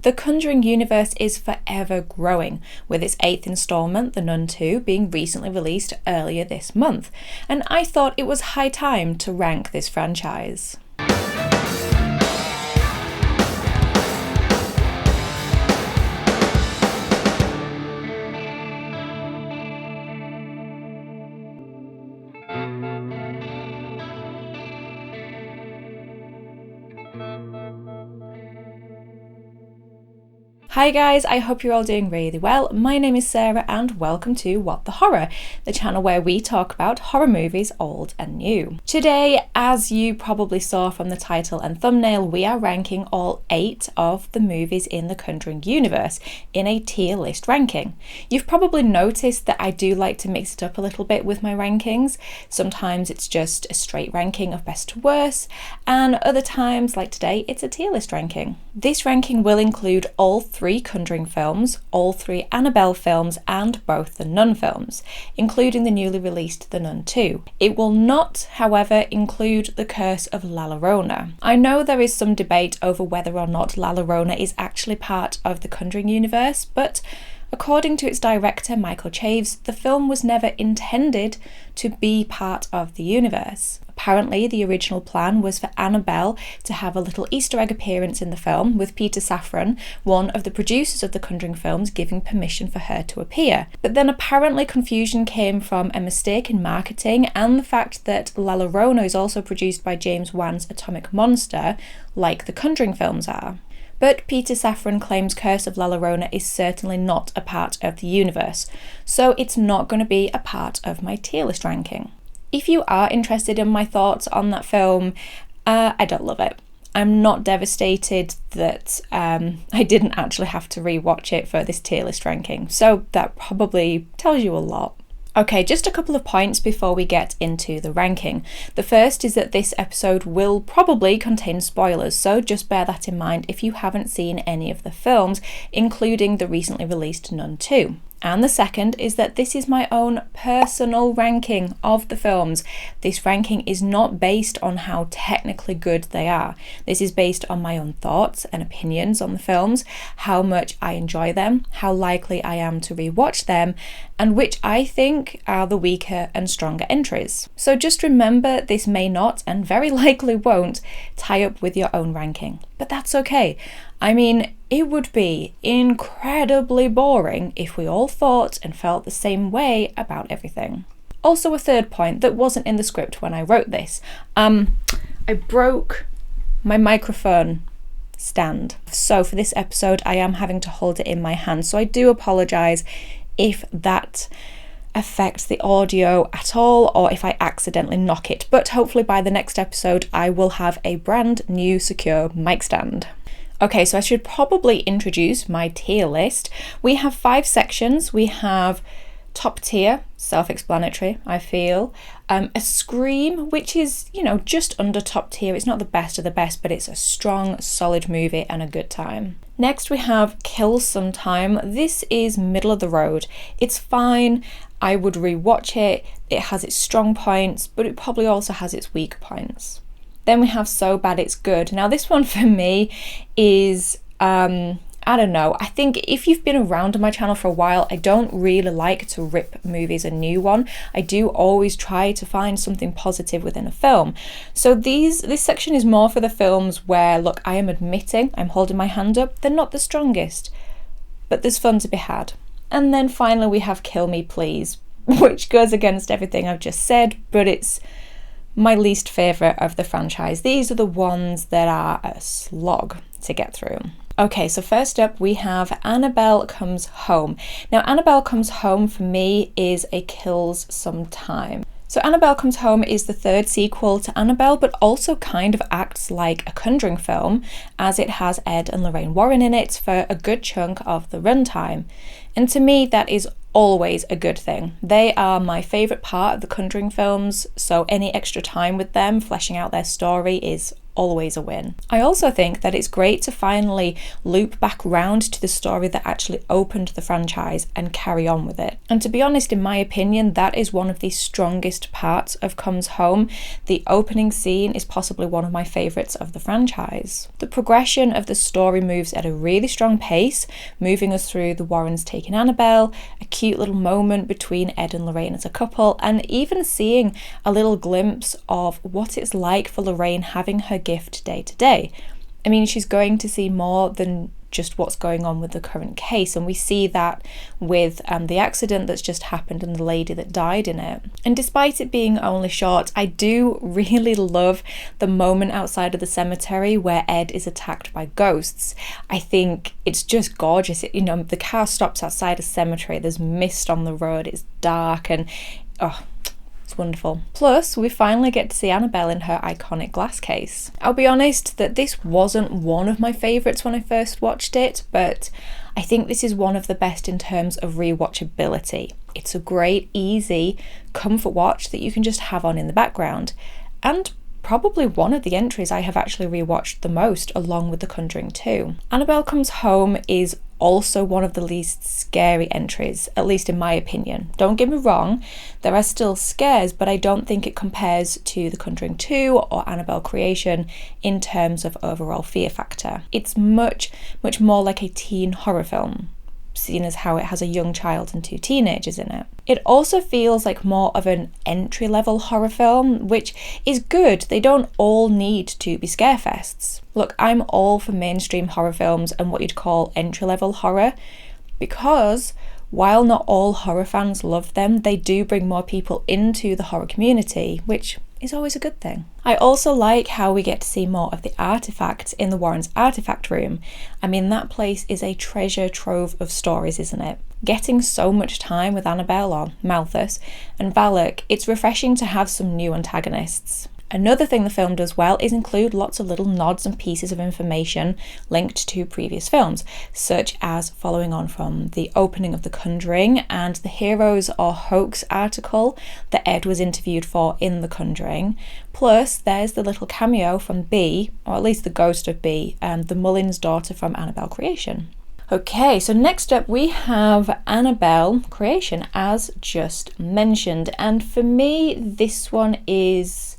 The Conjuring universe is forever growing, with its 8th installment, The Nun 2, being recently released earlier this month, and I thought it was high time to rank this franchise. Hi guys, I hope you're all doing really well. My name is Sarah and welcome to What the Horror, the channel where we talk about horror movies old and new. Today, as you probably saw from the title and thumbnail, we are ranking all 8 of the movies in the Conjuring universe in a tier list ranking. You've probably noticed that I do like to mix it up a little bit with my rankings. Sometimes it's just a straight ranking of best to worst, and other times, like today, it's a tier list ranking. This ranking will include all 3 Conjuring films, all 3 Annabelle films, and both the Nun films, including the newly released The Nun 2. It will not, however, include the Curse of La Llorona. I know there is some debate over whether or not La Llorona is actually part of the Conjuring universe, but according to its director, Michael Chaves, the film was never intended to be part of the universe. Apparently, the original plan was for Annabelle to have a little Easter egg appearance in the film, with Peter Safran, one of the producers of the Conjuring films, giving permission for her to appear. But then apparently confusion came from a mistake in marketing and the fact that La Llorona is also produced by James Wan's Atomic Monster, like the Conjuring films are. But Peter Safran claims Curse of La Llorona is certainly not a part of the universe, so it's not going to be a part of my tier list ranking. If you are interested in my thoughts on that film, I don't love it. I'm not devastated that I didn't actually have to rewatch it for this tier list ranking, so that probably tells you a lot. Okay, just a couple of points before we get into the ranking. The first is that this episode will probably contain spoilers, so just bear that in mind if you haven't seen any of the films, including the recently released Nun 2. And the second is that this is my own personal ranking of the films. This ranking is not based on how technically good they are. This is based on my own thoughts and opinions on the films, how much I enjoy them, how likely I am to rewatch them, and which I think are the weaker and stronger entries. So just remember, this may not, and very likely won't, tie up with your own ranking. But that's okay. I mean, it would be incredibly boring if we all thought and felt the same way about everything. Also, a third point that wasn't in the script when I wrote this. I broke my microphone stand. So for this episode, I am having to hold it in my hand. So I do apologise if that affects the audio at all, or if I accidentally knock it. But hopefully by the next episode, I will have a brand new secure mic stand. Okay, so I should probably introduce my tier list. We have 5 sections. We have top tier, self-explanatory, I feel. A Scream, which is, just under top tier. It's not the best of the best, but it's a strong, solid movie and a good time. Next, we have Kill Sometime. This is middle of the road. It's fine. I would rewatch it. It has its strong points, but it probably also has its weak points. Then we have So Bad It's Good. Now this one for me is, I don't know, I think if you've been around on my channel for a while, I don't really like to rip movies a new one. I do always try to find something positive within a film. So this section is more for the films where, look, I am admitting, I'm holding my hand up, they're not the strongest, but there's fun to be had. And then finally we have Kill Me Please, which goes against everything I've just said, but it's my least favourite of the franchise. These are the ones that are a slog to get through. Okay, so first up we have Annabelle Comes Home. Now Annabelle Comes Home for me is a Kills Sometime. So Annabelle Comes Home is the 3rd sequel to Annabelle, but also kind of acts like a Conjuring film, as it has Ed and Lorraine Warren in it for a good chunk of the runtime. And to me, that is always a good thing. They are my favourite part of the Conjuring films, so any extra time with them fleshing out their story is always a win. I also think that it's great to finally loop back round to the story that actually opened the franchise and carry on with it. And to be honest, in my opinion, that is one of the strongest parts of Comes Home. The opening scene is possibly one of my favourites of the franchise. The progression of the story moves at a really strong pace, moving us through the Warrens taking Annabelle, a cute little moment between Ed and Lorraine as a couple, and even seeing a little glimpse of what it's like for Lorraine having her gift day to day. I mean, she's going to see more than just what's going on with the current case, and we see that with the accident that's just happened and the lady that died in it. And despite it being only short, I do really love the moment outside of the cemetery where Ed is attacked by ghosts. I think it's just gorgeous. The car stops outside a cemetery, there's mist on the road, it's dark, and it's wonderful. Plus, we finally get to see Annabelle in her iconic glass case. I'll be honest that this wasn't one of my favourites when I first watched it, but I think this is one of the best in terms of rewatchability. It's a great, easy, comfort watch that you can just have on in the background, and probably one of the entries I have actually rewatched the most, along with The Conjuring 2. Annabelle Comes Home is also one of the least scary entries, at least in my opinion. Don't get me wrong, there are still scares, but I don't think it compares to The Conjuring 2 or Annabelle Creation in terms of overall fear factor. It's much more like a teen horror film, seeing as how it has a young child and 2 teenagers in it. It also feels like more of an entry-level horror film, which is good. They don't all need to be scarefests. Look, I'm all for mainstream horror films and what you'd call entry-level horror, because while not all horror fans love them, they do bring more people into the horror community, which is always a good thing. I also like how we get to see more of the artifacts in the Warrens' artifact room. I mean, that place is a treasure trove of stories, isn't it? Getting so much time with Annabelle, or Malthus, and Valak, it's refreshing to have some new antagonists. Another thing the film does well is include lots of little nods and pieces of information linked to previous films, such as following on from the opening of The Conjuring and the Heroes or Hoax article that Ed was interviewed for in The Conjuring. Plus, there's the little cameo from Bea, or at least the ghost of Bea, the Mullins daughter from Annabelle Creation. Okay, so next up we have Annabelle Creation, as just mentioned, and for me this one is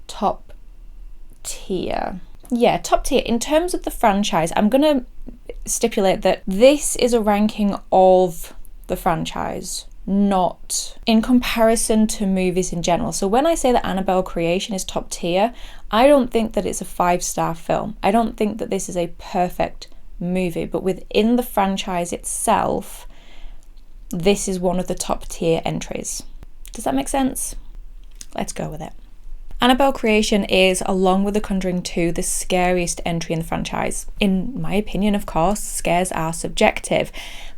top tier. Yeah, top tier. In terms of the franchise, I'm going to stipulate that this is a ranking of the franchise, not in comparison to movies in general. So when I say that Annabelle Creation is top tier, I don't think that it's a 5-star film. I don't think that this is a perfect movie, but within the franchise itself, this is one of the top tier entries. Does that make sense? Let's go with it. Annabelle Creation is, along with The Conjuring 2, the scariest entry in the franchise. In my opinion, of course, scares are subjective,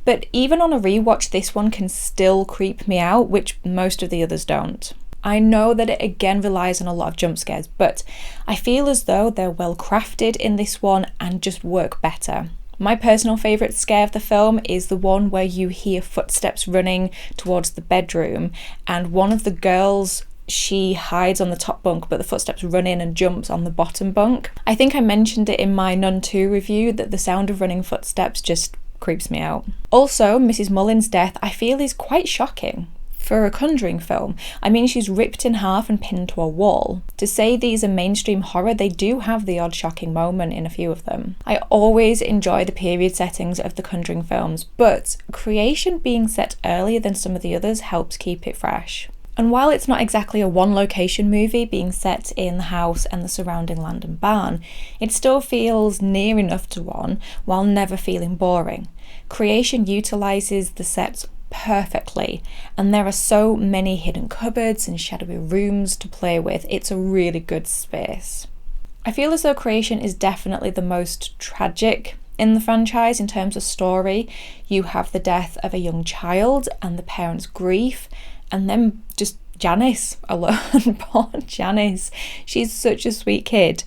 but even on a rewatch, this one can still creep me out, which most of the others don't. I know that it again relies on a lot of jump scares, but I feel as though they're well crafted in this one and just work better. My personal favourite scare of the film is the one where you hear footsteps running towards the bedroom, and one of the girls, she hides on the top bunk, but the footsteps run in and jumps on the bottom bunk. I think I mentioned it in my Nun 2 review that the sound of running footsteps just creeps me out. Also, Mrs. Mullins' death I feel is quite shocking for a Conjuring film. I mean, she's ripped in half and pinned to a wall. To say these are mainstream horror, they do have the odd shocking moment in a few of them. I always enjoy the period settings of the Conjuring films, but Creation being set earlier than some of the others helps keep it fresh. And while it's not exactly a one-location movie being set in the house and the surrounding land and barn, it still feels near enough to one while never feeling boring. Creation utilises the sets perfectly, and there are so many hidden cupboards and shadowy rooms to play with. It's a really good space. I feel as though Creation is definitely the most tragic in the franchise in terms of story. You have the death of a young child and the parents' grief, and then just Janice alone. Poor Janice. She's such a sweet kid.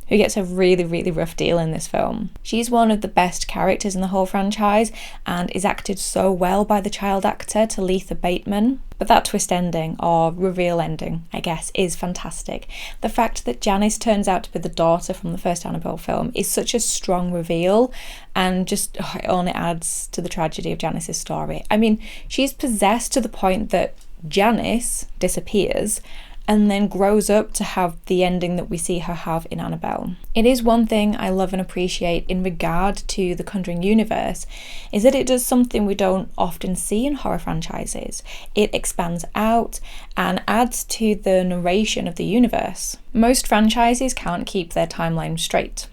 who gets a really, really rough deal in this film. She's one of the best characters in the whole franchise and is acted so well by the child actor Talitha Bateman. But that twist ending, or reveal ending, I guess, is fantastic. The fact that Janice turns out to be the daughter from the first Annabelle film is such a strong reveal, and just it only adds to the tragedy of Janice's story. I mean, she's possessed to the point that Janice disappears and then grows up to have the ending that we see her have in Annabelle. It is one thing I love and appreciate in regard to the Conjuring universe, is that it does something we don't often see in horror franchises. It expands out and adds to the narration of the universe. Most franchises can't keep their timeline straight.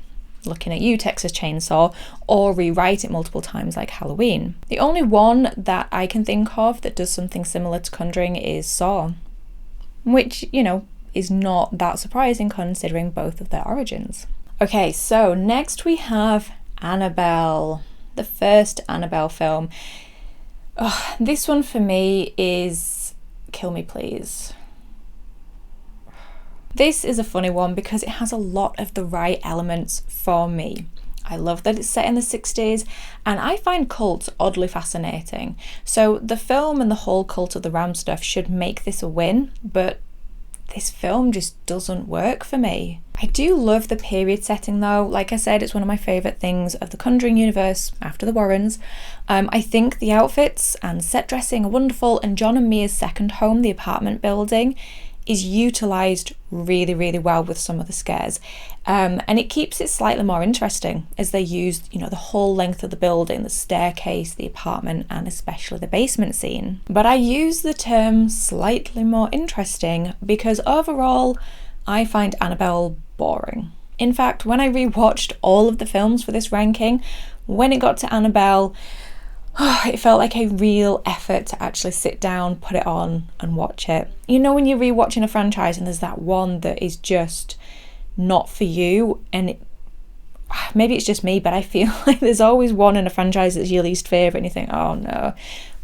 Looking at you, Texas Chainsaw, or rewrite it multiple times like Halloween. The only one that I can think of that does something similar to Conjuring is Saw, which, you know, is not that surprising considering both of their origins. Okay, so next we have Annabelle, the first Annabelle film. Oh, this one for me is Kill Me Please. This is a funny one because it has a lot of the right elements for me. I love that it's set in the 60s, and I find cults oddly fascinating. So the film and the whole Cult of the Ram stuff should make this a win, but this film just doesn't work for me. I do love the period setting though. Like I said, it's one of my favourite things of the Conjuring universe after the Warrens. I think the outfits and set dressing are wonderful, and John and Mia's second home, the apartment building, is utilised really, really well with some of the scares. And it keeps it slightly more interesting as they use, you know, the whole length of the building, the staircase, the apartment, and especially the basement scene. But I use the term slightly more interesting because overall, I find Annabelle boring. In fact, when I rewatched all of the films for this ranking, when it got to Annabelle, it felt like a real effort to actually sit down, put it on and watch it. You know, when you're rewatching a franchise and there's that one that is just not for you, and maybe it's just me, but I feel like there's always one in a franchise that's your least favourite and you think, oh no,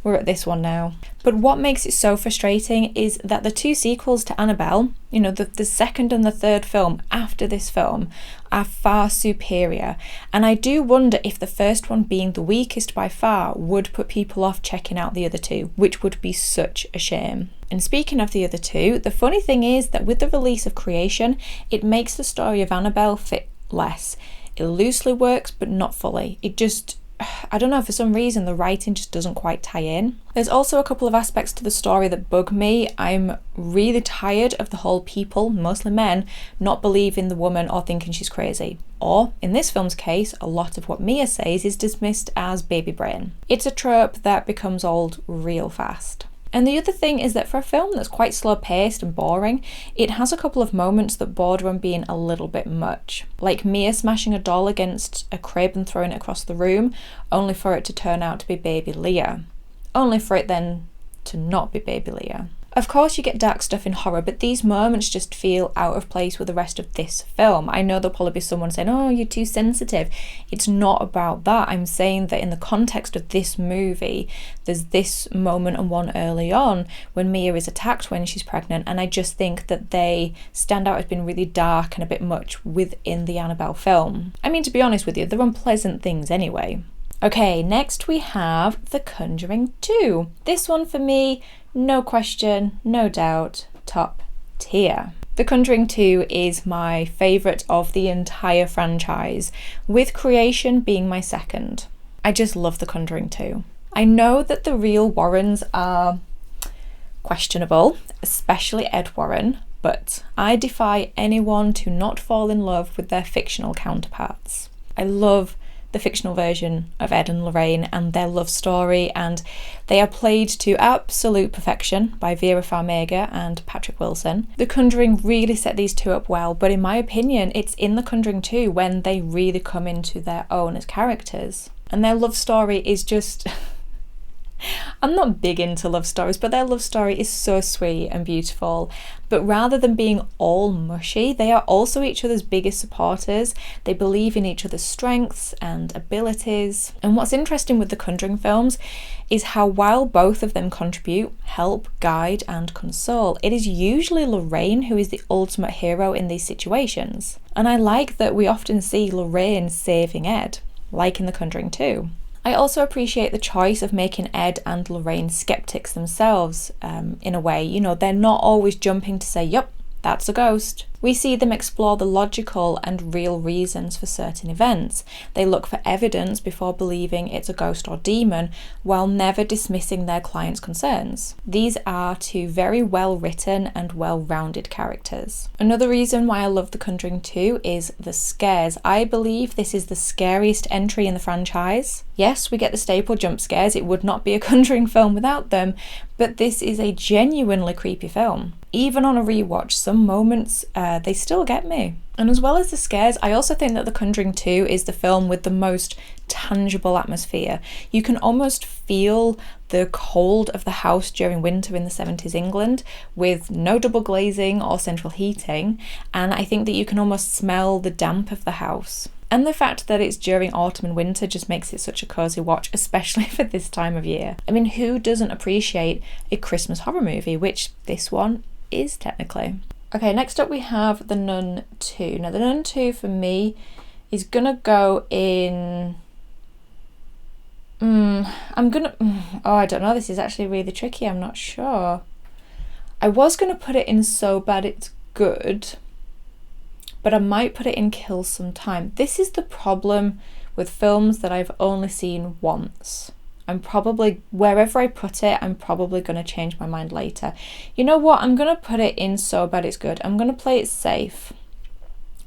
we're at this one now. But what makes it so frustrating is that the two sequels to Annabelle, you know, the second and the third film after this film, are far superior. And I do wonder if the first one, being the weakest by far, would put people off checking out the other two, which would be such a shame. And speaking of the other two, the funny thing is that with the release of Creation, it makes the story of Annabelle fit less. It loosely works, but not fully. It just, I don't know, for some reason the writing just doesn't quite tie in. There's also a couple of aspects to the story that bug me. I'm really tired of the whole people, mostly men, not believing the woman or thinking she's crazy. Or, in this film's case, a lot of what Mia says is dismissed as baby brain. It's a trope that becomes old real fast. And the other thing is that for a film that's quite slow-paced and boring, it has a couple of moments that border on being a little bit much. Like Mia smashing a doll against a crib and throwing it across the room, only for it to turn out to be baby Leah. Only for it then to not be baby Leah. Of course you get dark stuff in horror, but these moments just feel out of place with the rest of this film. I know there'll probably be someone saying, oh, you're too sensitive. It's not about that. I'm saying that in the context of this movie, there's this moment and one early on when Mia is attacked when she's pregnant, and I just think that they stand out as being really dark and a bit much within the Annabelle film. I mean, to be honest with you, they're unpleasant things anyway. Okay, next we have The Conjuring 2. This one for me, no question, no doubt, top tier. The Conjuring 2 is my favourite of the entire franchise, with Creation being my second. I just love The Conjuring 2. I know that the real Warrens are questionable, especially Ed Warren, but I defy anyone to not fall in love with their fictional counterparts. I love the fictional version of Ed and Lorraine and their love story, and they are played to absolute perfection by Vera Farmiga and Patrick Wilson. The Conjuring really set these two up well, but in my opinion, it's in The Conjuring 2 when they really come into their own as characters. And their love story is just I'm not big into love stories, but their love story is so sweet and beautiful. But rather than being all mushy, they are also each other's biggest supporters. They believe in each other's strengths and abilities. And what's interesting with the Conjuring films is how while both of them contribute, help, guide and console, it is usually Lorraine who is the ultimate hero in these situations. And I like that we often see Lorraine saving Ed, like in The Conjuring 2. I also appreciate the choice of making Ed and Lorraine skeptics themselves, in a way. You know, they're not always jumping to say, yup, that's a ghost. We see them explore the logical and real reasons for certain events. They look for evidence before believing it's a ghost or demon, while never dismissing their clients' concerns. These are two very well written and well-rounded characters. Another reason why I love The Conjuring 2 is the scares. I believe this is the scariest entry in the franchise. Yes, we get the staple jump scares, it would not be a Conjuring film without them, but this is a genuinely creepy film. Even on a rewatch, some moments, they still get me. And as well as the scares, I also think that The Conjuring 2 is the film with the most tangible atmosphere. You can almost feel the cold of the house during winter in the 70s England with no double glazing or central heating, and I think that you can almost smell the damp of the house. And the fact that it's during autumn and winter just makes it such a cosy watch, especially for this time of year. I mean, who doesn't appreciate a Christmas horror movie, which this one is technically. Okay, next up we have The Nun 2. Now, The Nun 2 for me is gonna go in... I don't know, this is actually really tricky, I'm not sure. I was gonna put it in So Bad It's Good, but I might put it in Kill Some Time. This is the problem with films that I've only seen once. I'm probably, wherever I put it, I'm probably going to change my mind later. You know what? I'm going to put it in So Bad It's Good. I'm going to play it safe.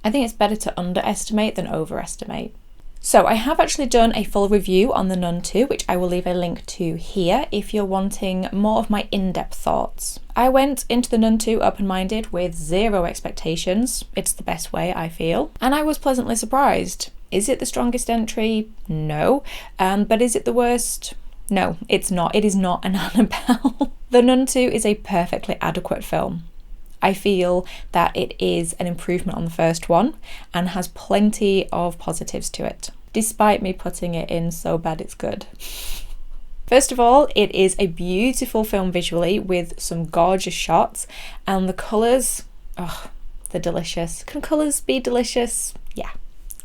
I think it's better to underestimate than overestimate. So I have actually done a full review on The Nun 2, which I will leave a link to here if you're wanting more of my in-depth thoughts. I went into The Nun 2 open-minded with zero expectations. It's the best way, I feel. And I was pleasantly surprised. Is it the strongest entry? No. But is it the worst? No, it's not. It is not an Annabelle. The Nun 2 is a perfectly adequate film. I feel that it is an improvement on the first one and has plenty of positives to it, despite me putting it in So Bad It's Good. First of all, it is a beautiful film visually with some gorgeous shots, and the colours, they're delicious. Can colours be delicious? Yeah.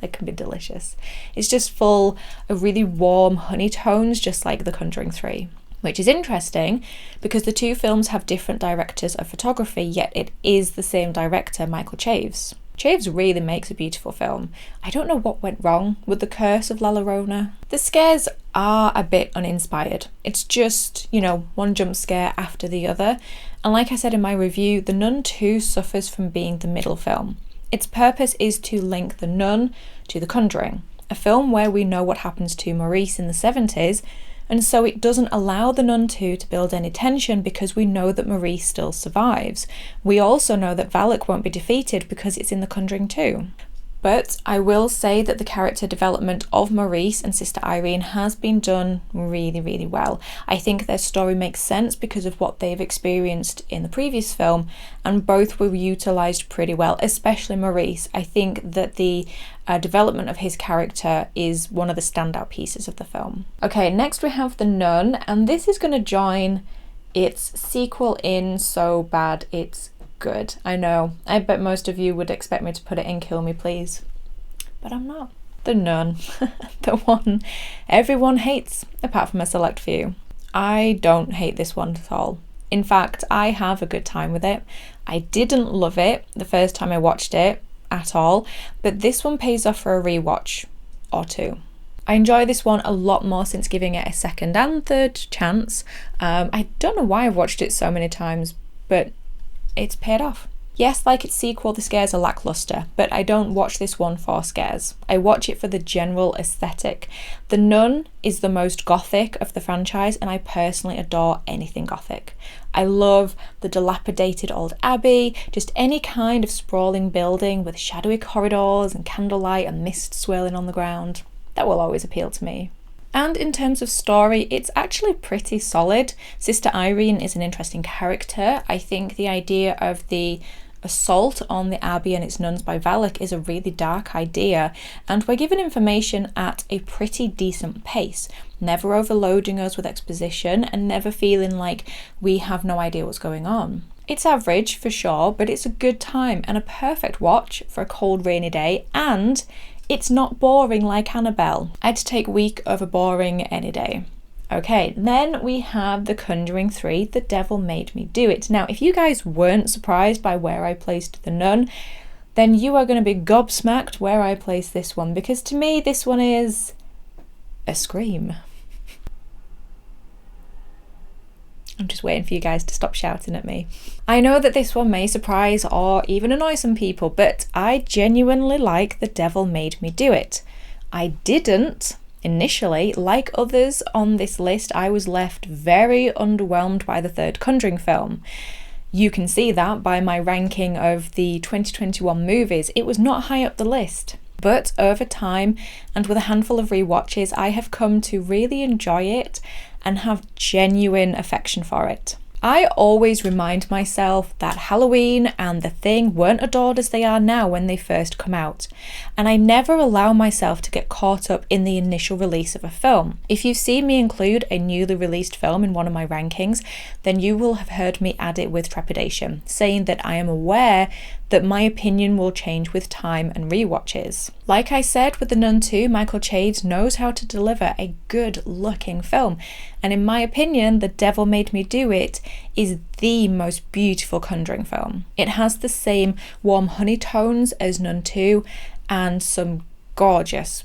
It can be delicious. It's just full of really warm honey tones, just like The Conjuring 3, which is interesting because the two films have different directors of photography, yet it is the same director, Michael Chaves. Chaves really makes a beautiful film. I don't know what went wrong with The Curse of La Llorona. The scares are a bit uninspired. It's just, one jump scare after the other. And like I said in my review, The Nun 2 suffers from being the middle film. Its purpose is to link The Nun to The Conjuring, a film where we know what happens to Maurice in the 70s, and so it doesn't allow The Nun 2 to build any tension because we know that Maurice still survives. We also know that Valak won't be defeated because it's in The Conjuring 2. But I will say that the character development of Maurice and Sister Irene has been done really, really well. I think their story makes sense because of what they've experienced in the previous film, and both were utilised pretty well, especially Maurice. I think that the development of his character is one of the standout pieces of the film. Okay, next we have The Nun, and this is going to join its sequel in So Bad It's Good. I know, I bet most of you would expect me to put it in Kill Me Please, but I'm not. The Nun, the one everyone hates apart from a select few. I don't hate this one at all. In fact, I have a good time with it. I didn't love it the first time I watched it at all, but this one pays off for a rewatch or two. I enjoy this one a lot more since giving it a second and third chance. I don't know why I've watched it so many times, but it's paid off. Yes, like its sequel, the scares are lackluster, but I don't watch this one for scares. I watch it for the general aesthetic. The Nun is the most gothic of the franchise, and I personally adore anything gothic. I love the dilapidated old abbey, just any kind of sprawling building with shadowy corridors and candlelight and mist swirling on the ground. That will always appeal to me. And in terms of story, it's actually pretty solid. Sister Irene is an interesting character. I think the idea of the assault on the abbey and its nuns by Valak is a really dark idea, and we're given information at a pretty decent pace, never overloading us with exposition and never feeling like we have no idea what's going on. It's average for sure, but it's a good time and a perfect watch for a cold rainy day, and it's not boring like Annabelle. I'd take weak over boring any day. Okay, then we have The Conjuring 3, The Devil Made Me Do It. Now, if you guys weren't surprised by where I placed The Nun, then you are going to be gobsmacked where I place this one, because to me this one is a scream. I'm just waiting for you guys to stop shouting at me. I know that this one may surprise or even annoy some people, but I genuinely like The Devil Made Me Do It. I didn't initially. Like others on this list, I was left very underwhelmed by the third Conjuring film. You can see that by my ranking of the 2021 movies. It was not high up the list. But over time, and with a handful of rewatches, I have come to really enjoy it and have genuine affection for it. I always remind myself that Halloween and The Thing weren't adored as they are now when they first come out, and I never allow myself to get caught up in the initial release of a film. If you've seen me include a newly released film in one of my rankings, then you will have heard me add it with trepidation, saying that I am aware that my opinion will change with time and rewatches. Like I said with The Nun 2, Michael Chades knows how to deliver a good looking film, and in my opinion, The Devil Made Me Do It is the most beautiful Conjuring film. It has the same warm honey tones as Nun 2 and some gorgeous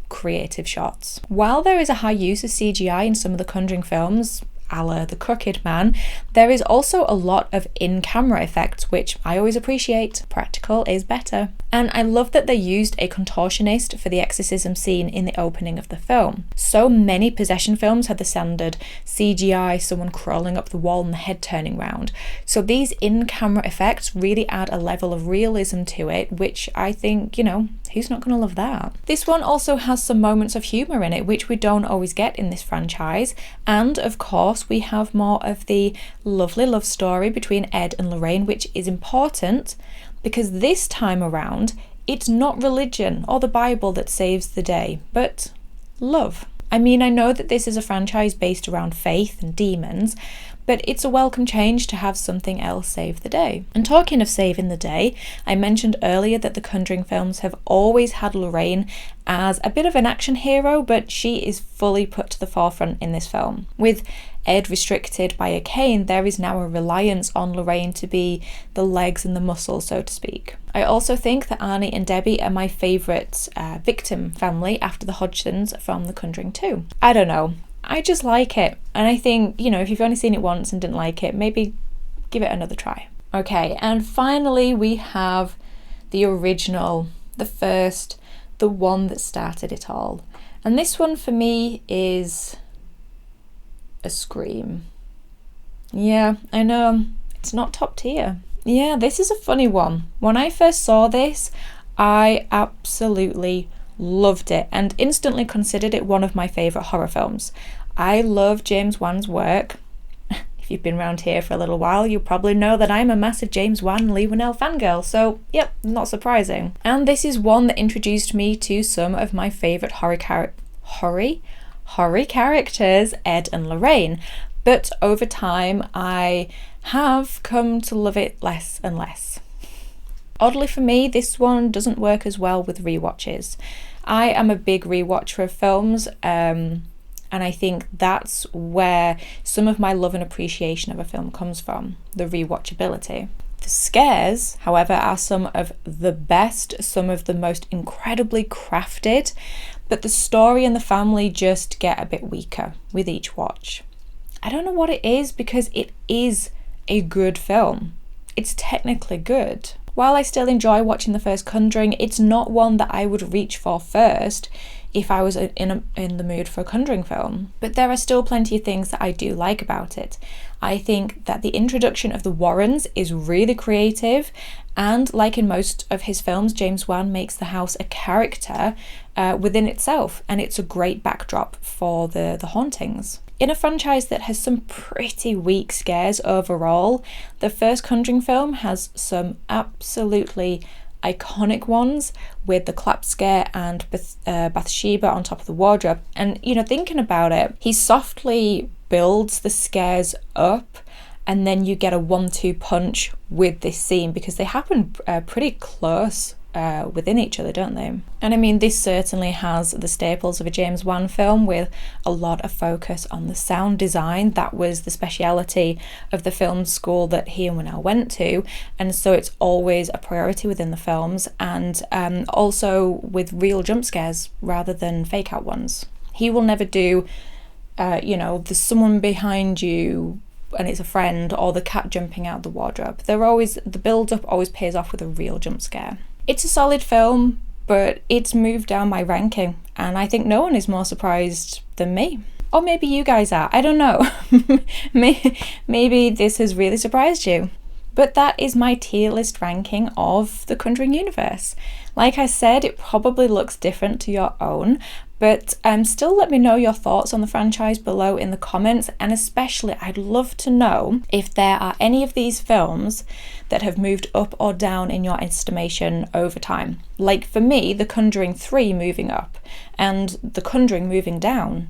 creative shots. While there is a high use of CGI in some of the Conjuring films, a la The Crooked Man, there is also a lot of in-camera effects, which I always appreciate. Practical is better. And I love that they used a contortionist for the exorcism scene in the opening of the film. So many possession films had the standard CGI, someone crawling up the wall and the head turning round. So these in-camera effects really add a level of realism to it, which I think, who's not going to love that? This one also has some moments of humour in it, which we don't always get in this franchise. And of course, we have more of the lovely love story between Ed and Lorraine, which is important because this time around, it's not religion or the Bible that saves the day, but love. I mean, I know that this is a franchise based around faith and demons, but it's a welcome change to have something else save the day. And talking of saving the day, I mentioned earlier that the Conjuring films have always had Lorraine as a bit of an action hero, but she is fully put to the forefront in this film. With Ed restricted by a cane, there is now a reliance on Lorraine to be the legs and the muscles, so to speak. I also think that Arnie and Debbie are my favourite victim family after the Hodgsons from The Conjuring 2. I don't know. I just like it. And I think, if you've only seen it once and didn't like it, maybe give it another try. Okay, and finally we have the original, the first, the one that started it all. And this one for me is a scream. Yeah, I know, it's not top tier. Yeah, this is a funny one. When I first saw this, I absolutely loved it and instantly considered it one of my favourite horror films. I love James Wan's work. If you've been around here for a little while, you probably know that I'm a massive James Wan and Leigh Whannell fangirl, so yep, not surprising. And this is one that introduced me to some of my favourite horror characters, Ed and Lorraine. But over time, I have come to love it less and less. Oddly for me, this one doesn't work as well with rewatches. I am a big rewatcher of films, and I think that's where some of my love and appreciation of a film comes from, the rewatchability. The scares, however, are some of the best, some of the most incredibly crafted, but the story and the family just get a bit weaker with each watch. I don't know what it is, because it is a good film. It's technically good. While I still enjoy watching the first Conjuring, it's not one that I would reach for first. if I was in the mood for a Conjuring film. But there are still plenty of things that I do like about it. I think that the introduction of the Warrens is really creative, and like in most of his films, James Wan makes the house a character within itself, and it's a great backdrop for the hauntings. In a franchise that has some pretty weak scares overall, the first Conjuring film has some absolutely iconic ones, with the clap scare and Bathsheba on top of the wardrobe. And, you know, thinking about it, he softly builds the scares up, and then you get a 1-2 punch with this scene, because they happen pretty close within each other, don't they? And I mean, this certainly has the staples of a James Wan film, with a lot of focus on the sound design. That was the speciality of the film school that he and Winnell went to, and so it's always a priority within the films, and also with real jump scares rather than fake out ones. He will never do there's someone behind you and it's a friend, or the cat jumping out the wardrobe. The build-up always pays off with a real jump scare. It's a solid film, but it's moved down my ranking, and I think no one is more surprised than me. Or maybe you guys are, I don't know. Maybe this has really surprised you. But that is my tier list ranking of the Conjuring universe. Like I said, it probably looks different to your own, but still let me know your thoughts on the franchise below in the comments, and especially I'd love to know if there are any of these films that have moved up or down in your estimation over time. Like for me, The Conjuring 3 moving up and The Conjuring moving down.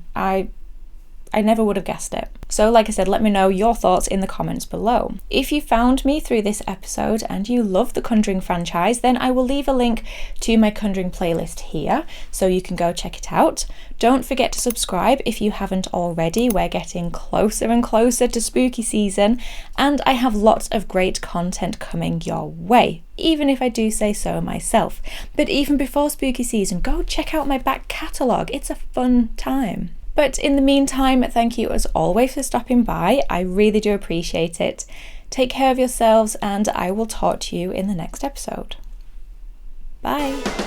I never would have guessed it. So like I said, let me know your thoughts in the comments below. If you found me through this episode and you love the Conjuring franchise, then I will leave a link to my Conjuring playlist here, so you can go check it out. Don't forget to subscribe if you haven't already. We're getting closer and closer to spooky season, and I have lots of great content coming your way, even if I do say so myself. But even before spooky season, go check out my back catalogue. It's a fun time. But in the meantime, thank you as always for stopping by. I really do appreciate it. Take care of yourselves, and I will talk to you in the next episode. Bye.